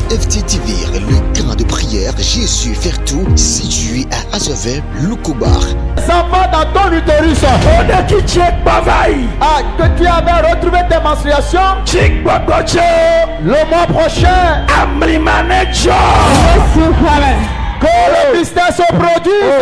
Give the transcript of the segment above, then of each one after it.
FTTV, le camp de prière Jésus faire tout, situé à Azové, Loukobar. Ça va dans ton utérus. On est qui check bavaille. Ah, que tu avais retrouvé tes menstruations. Check babache. Le mois prochain. Amri manager. Que le mystère se produise.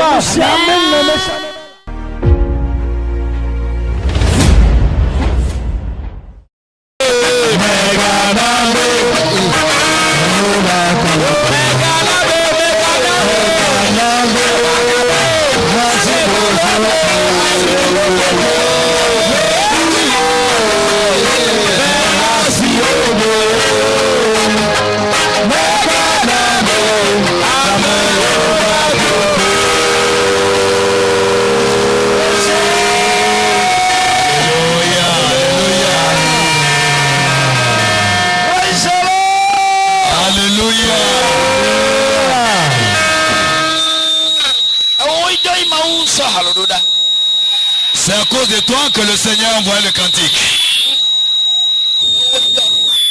C'est à cause de toi que le Seigneur envoie le cantique.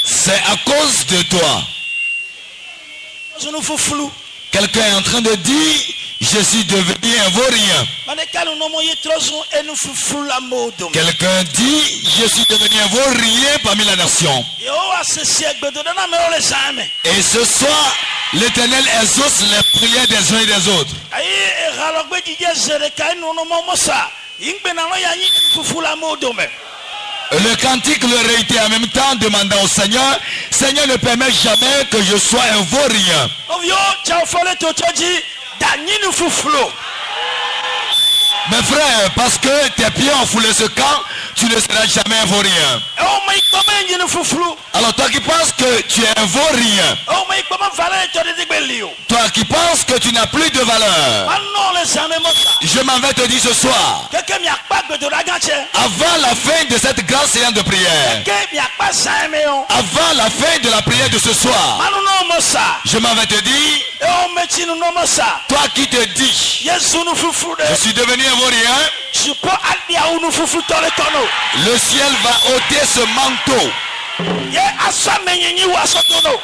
C'est à cause de toi. Quelqu'un est en train de dire, je suis devenu un vaurien. Quelqu'un dit, je suis devenu un vaurien parmi la nation. Et ce soir, l'Éternel exauce les prières des uns et des autres. Le cantique le réitère en même temps, demandant au Seigneur, Seigneur, ne permet jamais que je sois un vaurien. Mes frères, parce que tes pieds ont foulé ce camp, tu ne seras jamais un vaurien. Alors toi qui penses que tu es un vaurien, toi qui penses que tu n'as plus de valeur, je m'en vais te dire ce soir, avant la fin de cette grande séance de prière, avant la fin de la prière de ce soir, je m'en vais te dire, toi qui te dis, je suis devenu un vaurien, le ciel va ôter ce manteau.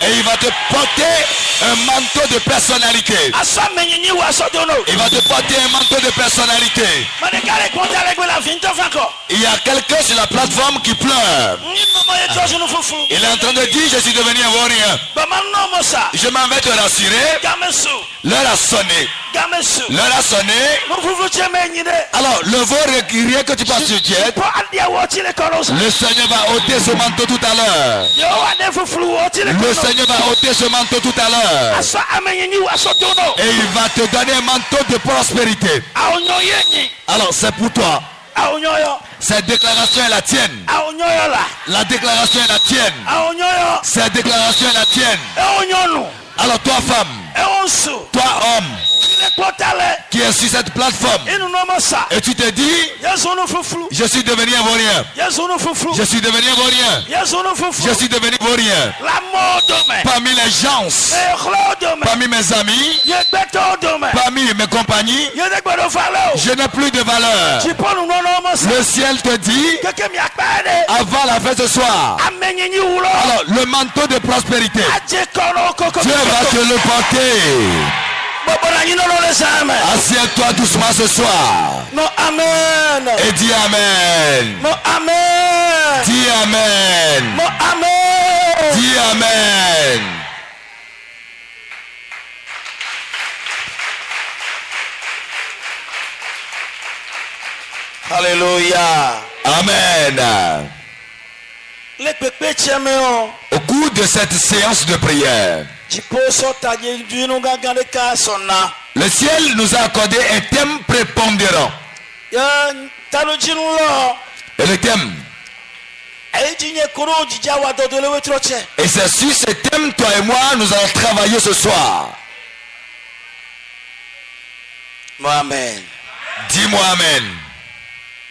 Et il va te porter un manteau de personnalité. Il va te porter un manteau de personnalité. Il y a quelqu'un sur la plateforme qui pleure. Il est en train de dire, je suis devenu un vaurien. Je m'en vais te rassurer. L'heure a sonné. L'heure a sonné. Alors le vaurien que tu passes sur Dieu, le Seigneur va ôter ce manteau tout à l'heure. Le Seigneur va ôter ce manteau tout à l'heure. Et il va te donner un manteau de prospérité. Alors c'est pour toi. Cette déclaration est la tienne. La déclaration est la tienne. Cette déclaration est la tienne. Alors toi femme, toi homme, qui est sur cette plateforme, et tu te dis, je suis devenu un vaurien. Je suis devenu un vaurien. Je suis devenu vaurien. Parmi les gens, parmi mes amis, parmi mes compagnies, je n'ai plus de valeur. Le ciel te dit, avant la fête ce soir, alors le manteau de prospérité, Dieu va te le porter. Assieds-toi doucement ce soir. Amen. Et dis Amen. Amen. Dis Amen. Amen. Dis Amen. Alléluia. Amen. Au cours de cette séance de prière, le ciel nous a accordé un thème prépondérant. Et le thème, et c'est sur ce thème, toi et moi, nous allons travailler ce soir. Amen. Dis-moi Amen.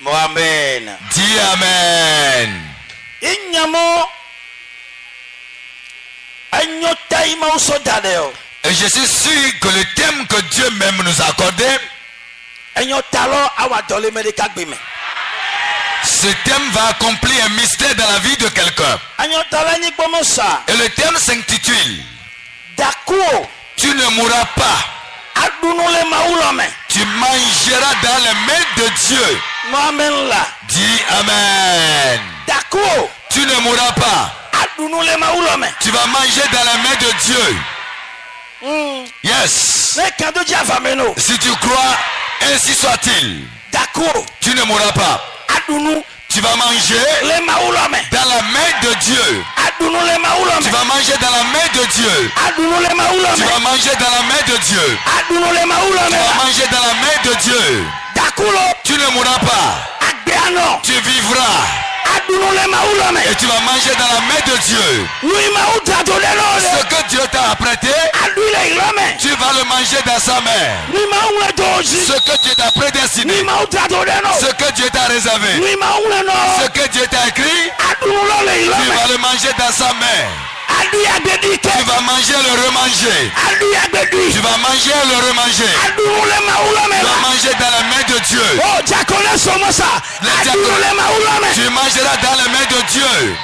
Amen. Dis Amen. Et je suis sûr que le thème que Dieu même nous a accordé, ce thème va accomplir un mystère dans la vie de quelqu'un. Et le thème s'intitule Tu ne mourras pas. Tu mangeras dans les mains de Dieu. Dis Amen. Tu ne mourras pas. Tu vas manger dans les mains de Dieu. Yes. Si tu crois, ainsi soit-il. Tu ne mourras pas. Tu vas manger dans la main de Dieu. Tu vas manger dans la main de Dieu. Tu vas manger dans la main de Dieu. Tu vas manger dans la main de Dieu. Tu ne mourras pas. Tu vivras. Et tu vas manger dans la main de Dieu. Ce que Dieu t'a apprêté, tu vas le manger dans sa main. Ce que Dieu t'a prédestiné, ce que Dieu t'a réservé, ce que Dieu t'a écrit, tu vas le manger dans sa main. Tu vas manger le remanger. Tu vas manger le remanger. Tu vas manger dans la main de Dieu. Tu mangeras dans la main de Dieu.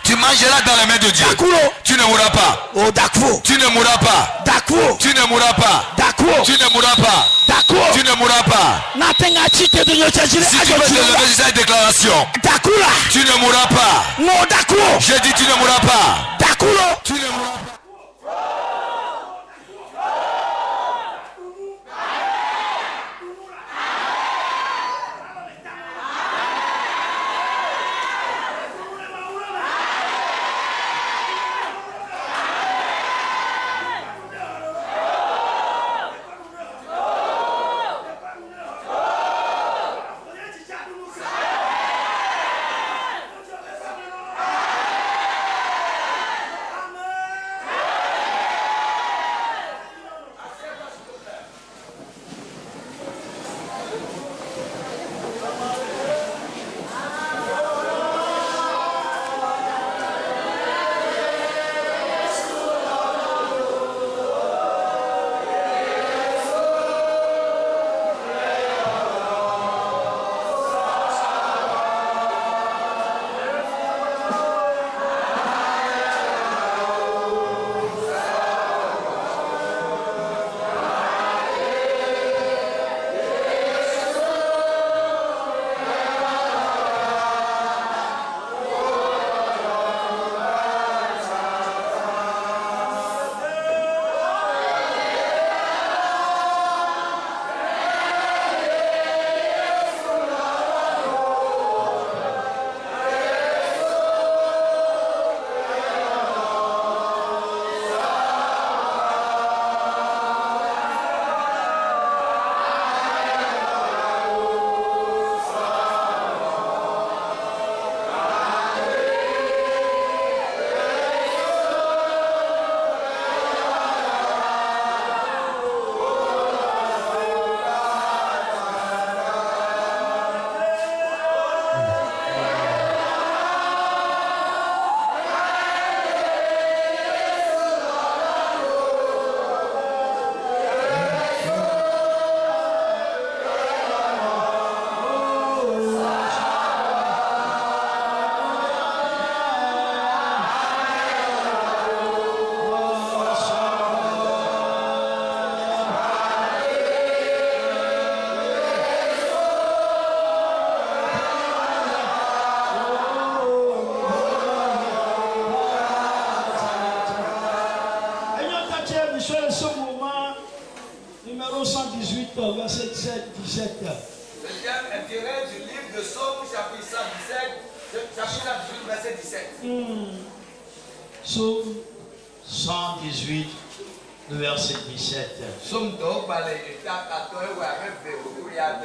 Tu mangeras dans la main de Dieu. Tu ne mourras pas. Tu ne mourras pas. Tu ne mourras pas. Tu ne mourras pas. Tu ne mourras pas. Si tu veux te lever sur cette déclaration, tu ne mourras pas. Je dis tu ne mourras pas. Tu ne mourras pas. verset 17. Deuxième intérêt du livre de Psaume, chapitre 118, verset 17. Psaume 118, le verset 17. Psaume donc, l'état 14, où il y a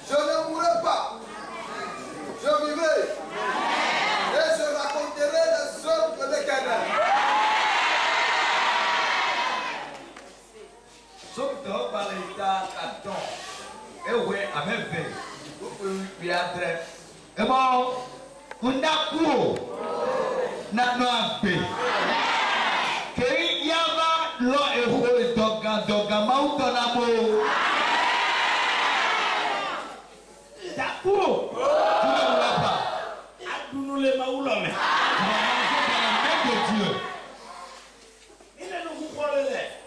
je ne mourrai pas, je vivrai et je raconterai les œuvres de l'Éternel. Surtout par l'état 14, et oui, à même fait, vous pouvez lui adresser. Et bon, on a quoi? na no abe kei yava lo eho doga mauto na mo D'accord. tu ne mourras pas. Adounou les maoulomé. Tu vas manger dans la main de Dieu. Il est nous croire.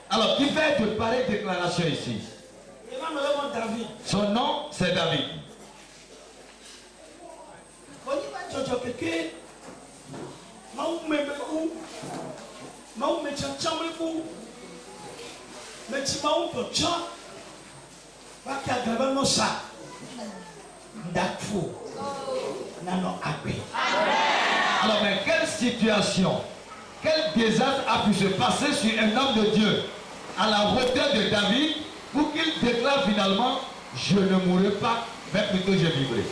Alors qui fait de pareilles déclarations ici? Il va me répondre David. Son nom c'est David. Quand il va te quelqu'un, Maoumé ou Maoumé Tchamou, mais tu m'as un tchan, va qu'à graver nos ça. D'accord. Non, après. Alors mais quelle situation, quel désastre a pu se passer sur un homme de Dieu à la hauteur de David pour qu'il déclare finalement je ne mourrai pas, mais plutôt je vivrai.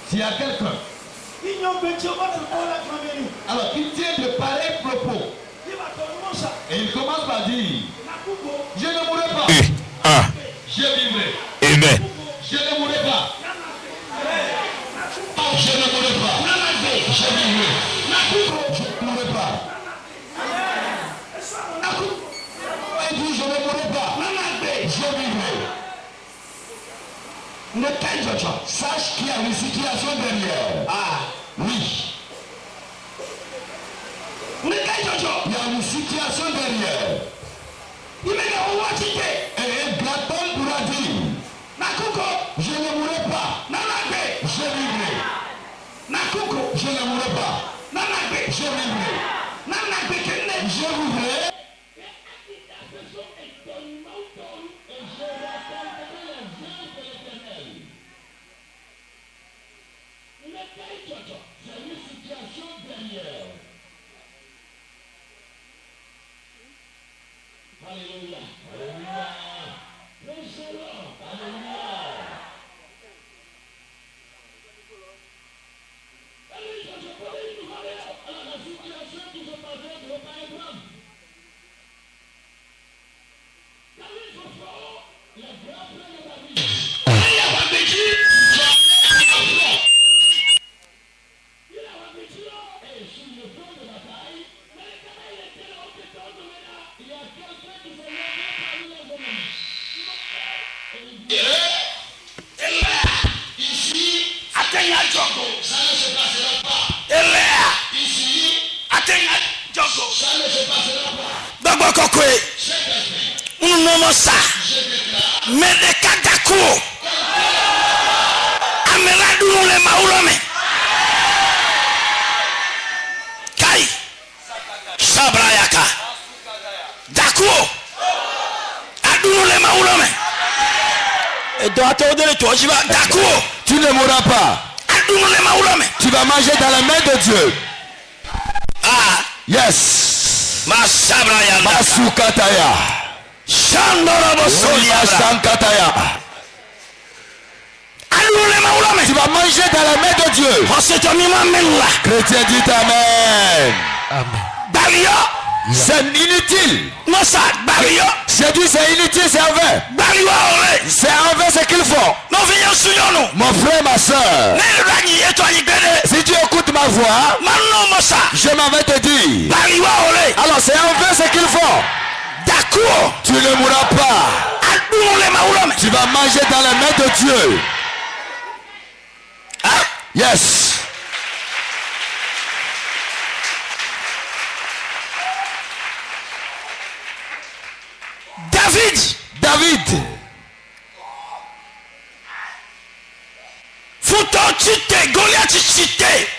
S'il y a quelqu'un alors qui tient de pareils propos et il commence par dire je ne mourrai pas, je vivrai. Amen. Je ne mourrai pas. Je ne mourrai pas. Je vivrai. Je ne mourrai pas. Il dit je ne mourrai pas. Je vivrai. Ne t'inquiète pas. Sache qu'il y a une situation derrière. Ah, oui. Ne t'inquiète pas. Il y a une situation derrière. Il me dit et Platon pourra dire je ne mourrai pas. Je vivrai. Je ne mourrai pas. Je vivrai. Je vivrai. Alléluia. Alléluia. Praise the Lord. Alléluia. Mais des Kadako Ameladou les Maoulome Kai Sabrayaka Dako Adou les Maoulome et doit attendre les toi, Dako. Tu ne mourras pas. Adou les Maoulome. Tu vas manger dans la main de Dieu. Ah yes. Masabraya Masukataya Shandorobo Solia Sankataya. Tu vas manger dans la main de Dieu. Chrétien dit Amen. Amen. C'est inutile. Non ça, Bario. J'ai dit c'est inutile, c'est en vain. C'est en vain ce qu'il faut. Mon frère, ma soeur, si tu écoutes ma voix, je m'en vais te dire. Alors c'est en vain ce qu'il faut. D'accord. Tu ne mourras pas. Tu vas manger dans la main de Dieu. Yes. David.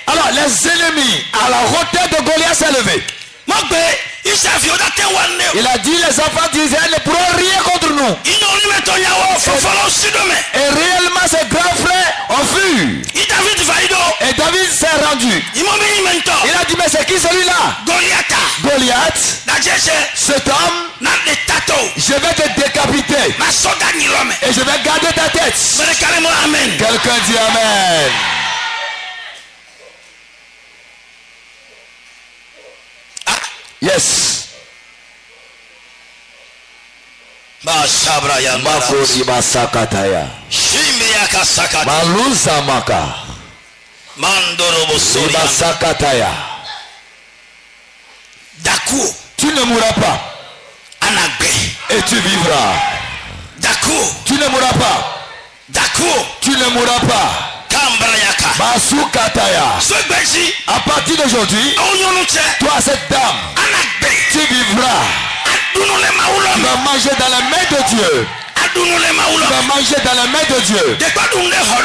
Alors les ennemis à la hauteur de Goliath s'est levé. Il a dit les enfants d'Israël ne pourront rien contre nous. Et réellement ses grands frères ont fui. Et David s'est rendu. Il a dit mais c'est qui celui-là? Goliath. Cet homme, je vais te décapiter. Et je vais garder ta tête. Quelqu'un dit Amen. Yes. Makuri masakataya. Maluza maka. Mandorobo Soria. Sakataya. Dakou. Tu ne mourras pas. Anagbe. Et tu vivras. Dakou. Tu ne mourras pas. Dakou. Tu ne mourras pas. Kambrayaka. Basukataya. Sogbeji. À partir d'aujourd'hui, toi cette dame, Anagbe. tu vivras. Tu vas manger dans la main de Dieu. Tu vas manger dans la main de Dieu.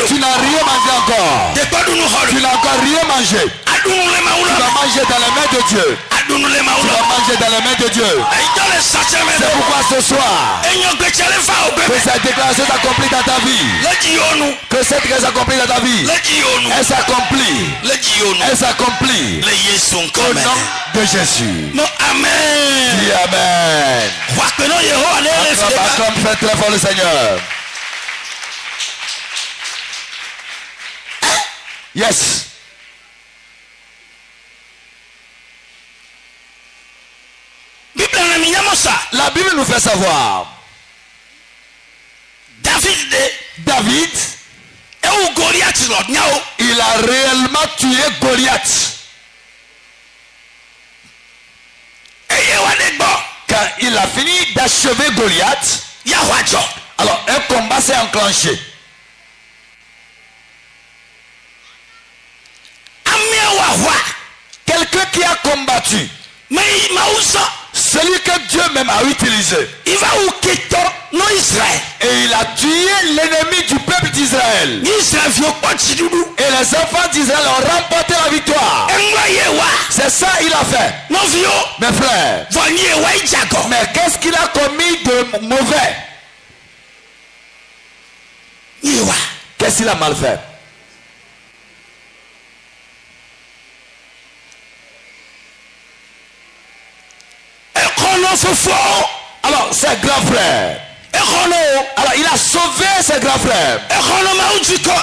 Tu n'as rien mangé encore. Tu n'as encore rien mangé. Tu vas manger dans la main de Dieu. Tu vas manger dans la main de Dieu. C'est pourquoi ce soir, que cette déclaration s'accomplit dans ta vie. Que cette déclaration s'accomplit dans ta vie. Elle s'accomplit. Elle s'accomplit. Au nom de Jésus. Amen. Dis Amen. Acclame, fais très fort le Seigneur. Yes. La Bible nous fait savoir. David, il a réellement tué Goliath. Quand il a fini d'achever Goliath, alors un combat s'est enclenché. Quelqu'un qui a combattu, celui que Dieu même a utilisé, et il a tué l'ennemi du peuple d'Israël. Et les enfants d'Israël ont remporté la victoire. C'est ça qu'il a fait. Mes frères, mais qu'est-ce qu'il a commis de mauvais? Qu'est-ce qu'il a mal fait? Alors ses grands frères, alors il a sauvé ses grands frères,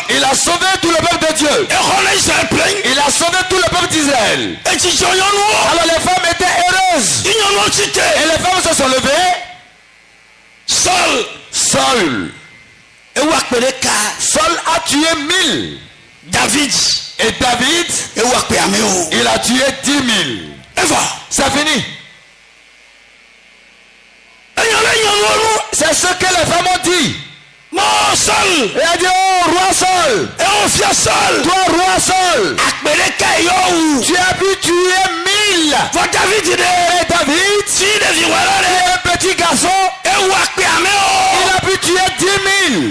il a sauvé tout le peuple de Dieu, il a sauvé tout le peuple d'Israël. Alors les femmes étaient heureuses et les femmes se sont levées. Saul a tué 1000. Et David, il a tué 10 000. C'est fini. C'est ce que les femmes ont dit. Et a dit, oh roi Saul, toi roi Saul, tu as pu tuer 1000. Et David, un petit garçon, il a pu tuer 10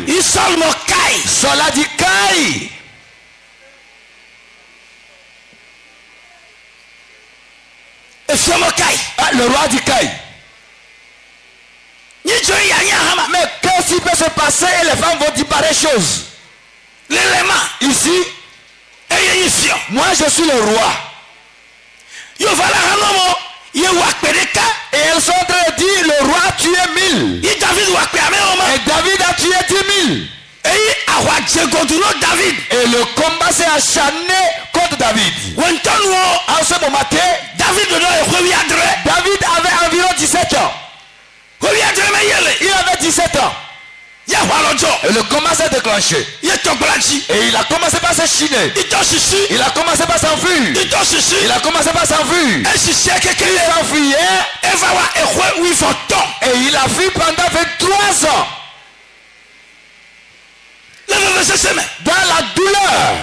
000. Saul a dit Kai. Le roi dit Kai. Mais qu'est-ce qui peut se passer et les femmes vont dire pareille chose? Ici, moi je suis le roi. Et elles sont en train de dire le roi a tué 1000. Et David a tué 10 000. Et le combat s'est acharné contre David. En ce moment, David avait environ 17 ans. Il avait 17 ans. Et le combat s'est déclenché. Et il a commencé par se chiner. Il a commencé par s'enfuir. Il a commencé par s'enfuir. Il s'enfuyait. Et il a fui pendant 23 ans. Dans la douleur.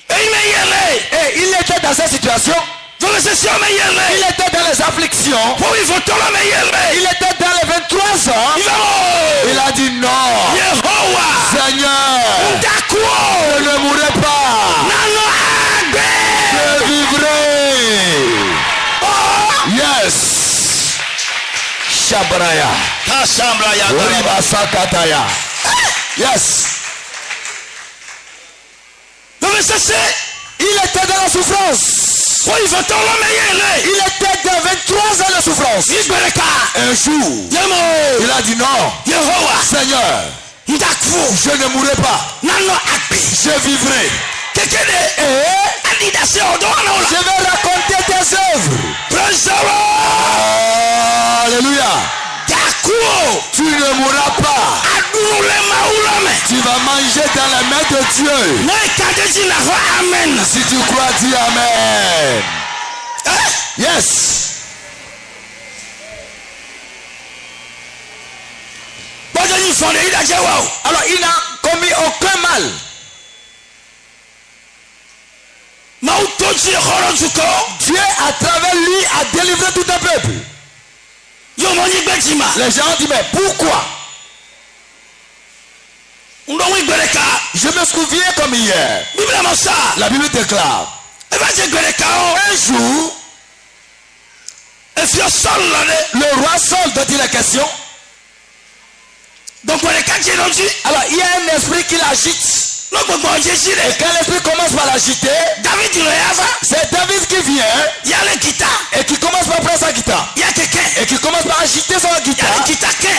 Et il était dans cette situation. Il était dans les afflictions. Il était dans les 23 ans. Il a dit non. Seigneur, je ne mourrai pas. Je vivrai. Yes. Shabraya. Sakataya. Yes. Il était dans la souffrance. Il était dans 23 ans de souffrance. Un jour, il a dit non. Seigneur, je ne mourrai pas. Je vivrai. Et je vais raconter tes œuvres. Alléluia. Tu ne mourras pas. Tu vas manger dans la main de Dieu. Si tu crois, dis Amen. Yes. Alors il n'a commis aucun mal. Dieu à travers lui a délivré tout un peuple. Les gens ont dit mais pourquoi? Je me souviens comme hier. La Bible déclare un jour le roi Saul dont il est question. Alors il y a un esprit qui l'agite. Et quand l'esprit commence par l'agiter, c'est David qui vient et qui commence par prendre sa guitare et qui commence par agiter son guitare.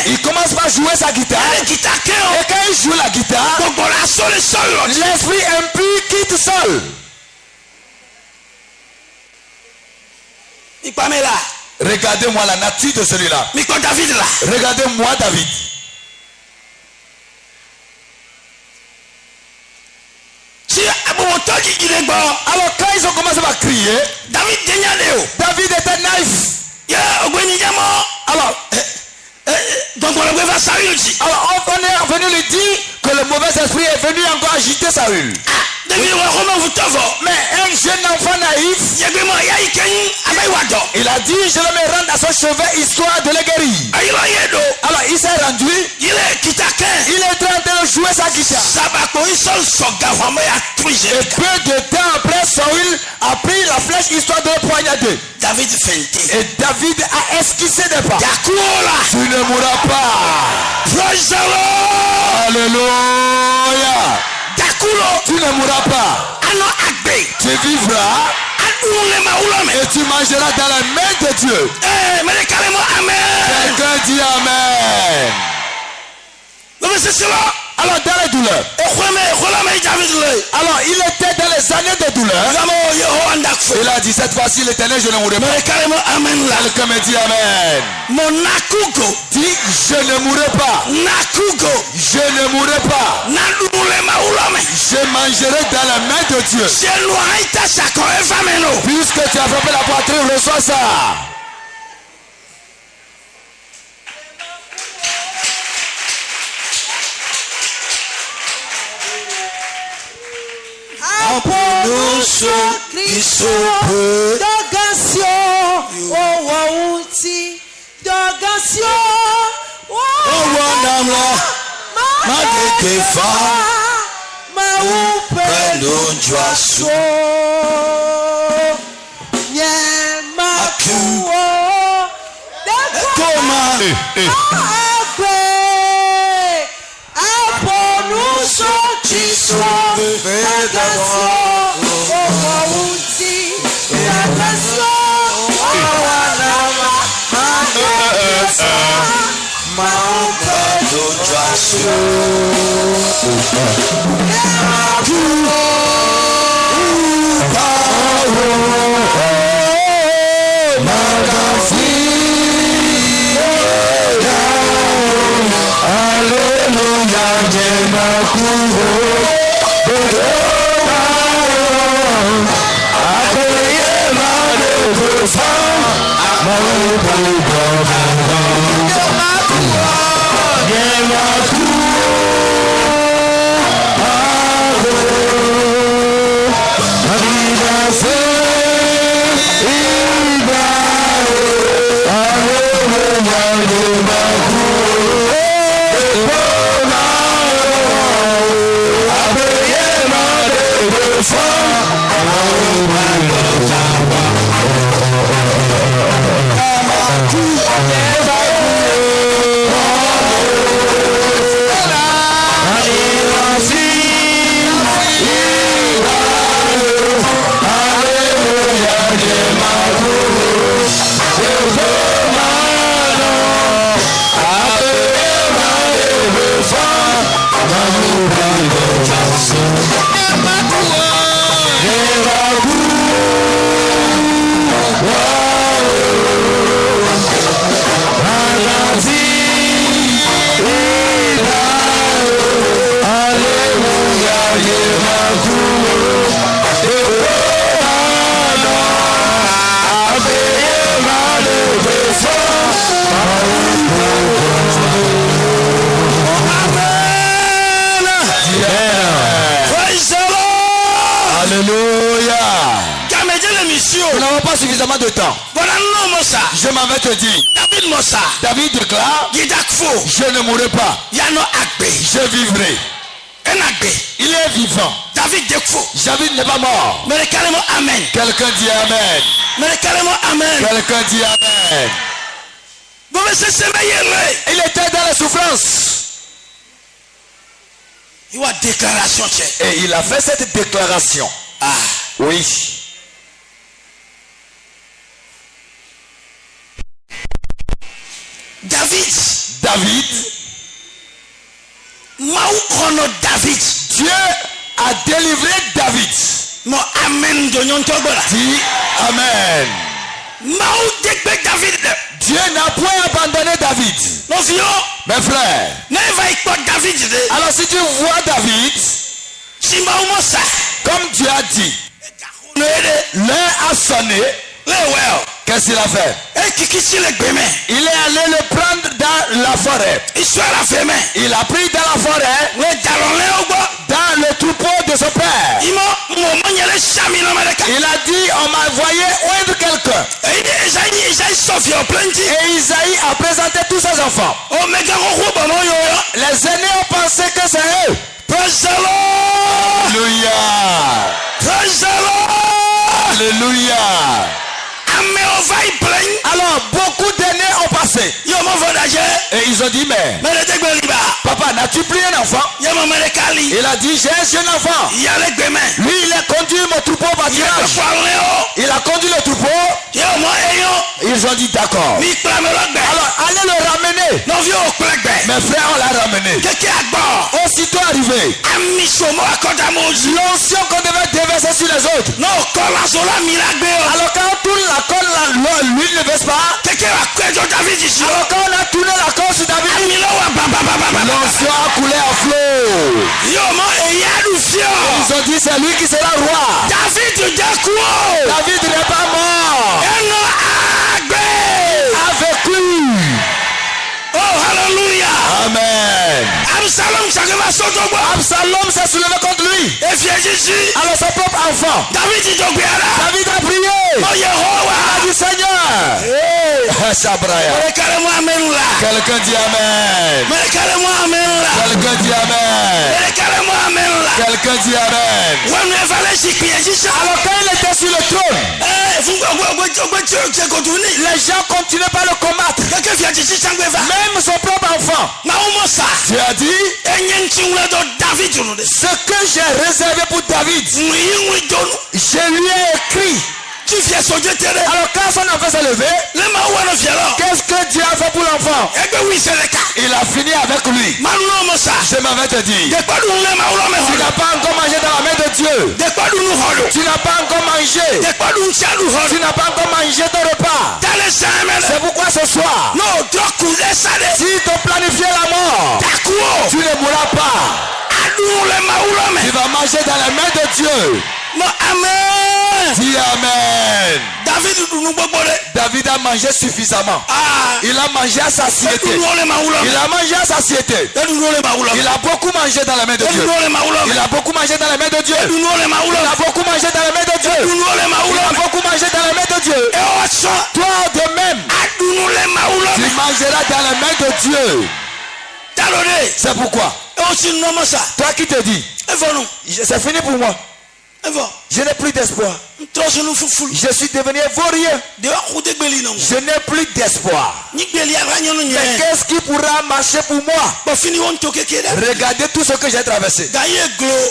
Il commence par jouer sa guitare et quand il joue la guitare, l'esprit impur quitte Saul. Regardez-moi la nature de celui-là. Regardez-moi David. Alors quand ils ont commencé à crier, David était naïf. Alors on est venu lui dire que le mauvais esprit est venu encore agiter Saül. Mais un jeune enfant naïf, il a dit je vais me rendre à son chevet histoire de le guérir. Alors il s'est rendu, il est en train de jouer sa guitare. Et peu de temps après, Saül a pris la flèche histoire de le poignarder. Et David a esquissé des pas. Tu ne mourras pas. Praise the Lord. Alléluia. Tu ne mourras pas. Tu vivras et tu mangeras dans la main de Dieu. Quelqu'un dit Amen. Alors dans la douleur. Alors il était dans les années de douleur. Il a dit cette fois-ci l'Éternel je ne mourrai pas. Quelqu'un me dit Amen. Dis je ne mourrai pas. Je ne mourrai pas. Je mangerai dans la main de Dieu. Puisque tu as frappé la poitrine, reçois ça. Aponuso Kristo dogasio owauti dogasio namla madekefa maupendo jwaso nyemakuo dekoma agbe Aponuso Kristo dogasio owauti dogasio owanama madekefa maupendo jwaso Amen. Alléluia. Nous n'avons pas suffisamment de temps. Je m'en vais te dire. David déclare, je ne mourrai pas. Je vivrai. Il est vivant. David n'est pas mort. Quelqu'un dit Amen. Quelqu'un dit Amen. Il était dans la souffrance. Et il a fait cette déclaration. Oui. David. Dieu a délivré David. Dis Amen. Dieu n'a point abandonné David. Mes frères. Alors si tu vois David, comme Dieu a dit, l'heure a sonné. Qu'est-ce qu'il a fait? Il est allé le prendre dans la forêt. Il a pris dans la forêt, dans le troupeau de son père. Il a dit, on m'a envoyé oindre quelqu'un. Et Isaïe a présenté tous ses enfants. Les aînés ont pensé que c'est eux. Alléluia. Alléluia. Alors beaucoup d'aînés ont passé. Et ils ont dit, mais papa, n'as-tu plus un enfant? Il a dit, j'ai un jeune enfant. Lui, il a conduit mon troupeau au pâturage. Il a conduit le troupeau. Ils ont dit, d'accord. Alors allez le ramener. Mes frères, on l'a ramené. Aussitôt arrivé, l'onction qu'on devait déverser sur les autres. Alors quand on tourne la colle, l'huile ne baisse pas. Alors quand on a tourné la colle sur David, l'onction a coulé à flot. Ils ont dit, c'est lui qui sera roi. David n'est pas mort. Avec lui. Oh, hallelujah. Amen. Absalom s'est soulevé contre lui. Alors son propre enfant. David a prié. Il a dit, Seigneur. Quelqu'un dit Amen. Quelqu'un dit Amen. Quelqu'un dit Amen. Alors quand il était sur le trône, les gens continuaient pas le combattre. Même son propre enfant. Dieu a dit, ce que j'ai réservé pour David, je lui ai écrit. Alors quand son enfant s'est levé, qu'est-ce que Dieu a fait pour l'enfant? Il a fini avec lui. Je m'en vais te dire, tu n'as pas encore mangé dans la main de Dieu. Tu n'as pas encore mangé. Tu n'as pas encore mangé ton repas. C'est pourquoi ce soir, si tu planifies la mort, tu ne mourras pas. Tu vas manger dans la main de Dieu. Amen. Dis Amen. David a mangé suffisamment. Il a mangé à satiété. Il a mangé à satiété. Il a beaucoup mangé dans la main de Dieu. Il a beaucoup mangé dans la main de Dieu. Il a beaucoup mangé dans la main de Dieu. Il a beaucoup mangé dans la main de Dieu. Toi de même, tu mangeras dans la main de Dieu. C'est pourquoi, toi qui te dis, c'est fini pour moi, je n'ai plus d'espoir, je suis devenu vaurien, je n'ai plus d'espoir, mais qu'est-ce qui pourra marcher pour moi? Regardez tout ce que j'ai traversé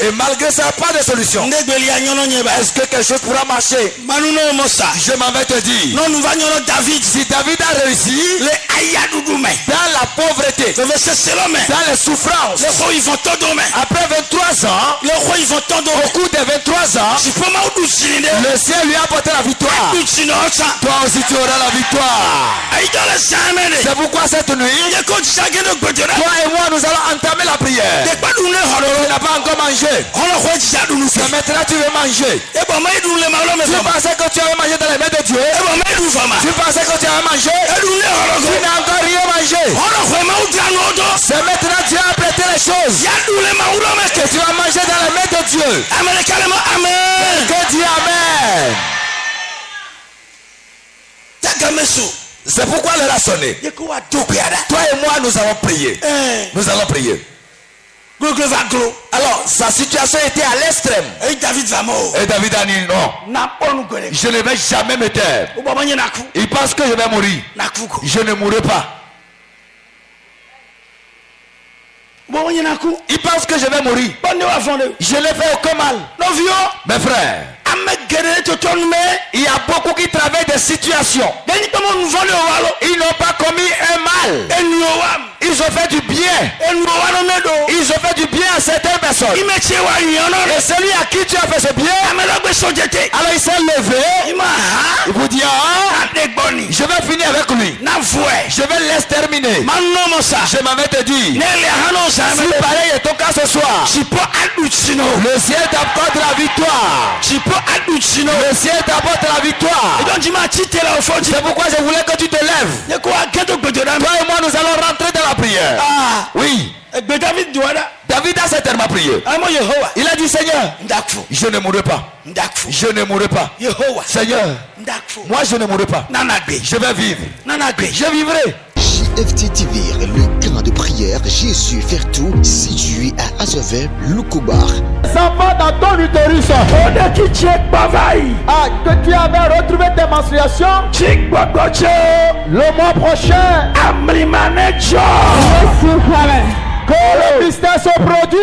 et malgré ça pas de solution. Est-ce que quelque chose pourra marcher? Je m'en vais te dire, si David a réussi dans la pauvreté, dans les souffrances, après 23 ans, au cours des 23 ans, le ciel lui a apporté la victoire. Toi aussi tu auras la victoire. C'est pourquoi cette nuit, toi et moi nous allons entamer la prière. Tu n'as pas encore mangé, mais maintenant tu veux manger. Tu pensais que tu avais mangé dans les mains de Dieu. Tu pensais que tu avais mangé. Tu n'as encore rien mangé. C'est maintenant Dieu a prêté les choses que tu vas manger dans les mains de Dieu. C'est pourquoi l'heure a sonné. Toi et moi, nous allons prier. Nous allons prier. Alors, sa situation était à l'extrême. Et David a dit non. Je ne vais jamais me taire. Il pense que je vais mourir. Je ne mourrai pas. Il pense que je vais mourir. Je n'ai fait aucun mal. Mes frères, il y a beaucoup qui travaillent des situations. Ils n'ont pas commis un mal. Ils ont fait du bien. Ils ont fait du bien à certaines personnes. Et celui à qui tu as fait ce bien, alors il s'est levé. Il vous dit je vais finir avec lui. Je vais l'exterminer. Je m'avais te dit, si pareil est ton cas ce soir, le ciel t'apporte la victoire. Le ciel t'apporte la victoire. C'est pourquoi je voulais que tu te lèves. Toi et moi, nous allons rentrer dans la prière. Oui. David a certainement prié. Il a dit, Seigneur, je ne mourrai pas. Je ne mourrai pas. Seigneur, moi je ne mourrai pas. Je vais vivre. Je vivrai. JFT TV, le camp de prière Jésus faire tout, situé à Azové, Loukobar. Ça va dans ton utérus. Que tu avais retrouvé tes menstruations. Le mois prochain. Que le mystère se produise.